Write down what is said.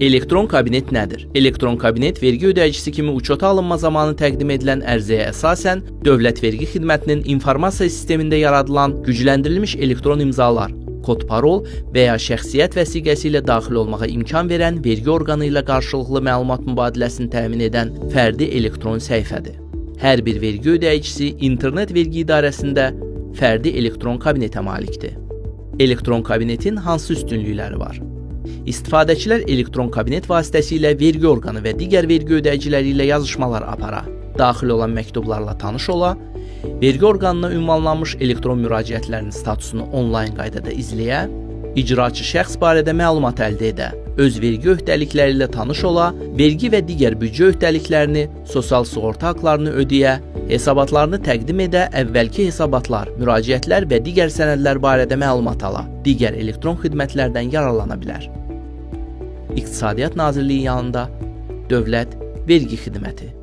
Elektron kabinet nədir? Elektron kabinet vergi ödəyicisi kimi uçota alınma zamanı təqdim edilən ərizəyə əsasən Dövlət Vergi Xidmətinin informasiya sistemində yaradılan gücləndirilmiş elektron imzalar, kod parol və ya şəxsiyyət vəsiqəsi ilə daxil olmağa imkan verən vergi orqanı ilə qarşılıqlı məlumat mübadiləsini təmin edən fərdi elektron səhifədir. Hər bir vergi ödəyicisi internet vergi idarəsində fərdi elektron kabinetə malikdir. Elektron kabinetin hansı üstünlükləri var? İstifadəçilər elektron kabinet vasitəsilə vergi orqanı və digər vergi ödəyiciləri ilə yazışmalar apara, daxil olan məktublarla tanış ola, vergi orqanına ünvanlanmış elektron müraciətlərinin statusunu onlayn qaydada izləyə, icraçı şəxs barədə məlumat əldə edə, öz vergi öhdəlikləri ilə tanış ola, vergi və digər büdcə öhdəliklərini, sosial sığorta haqlarını ödəyə, hesabatlarını təqdim edə, əvvəlki hesabatlar, müraciətlər və digər sənədlər barədə məlumat ala, digər elektron xidmətlərdən yararlana bilər. İqtisadiyyat Nazirliyi yanında Dövlət Vergi Xidməti.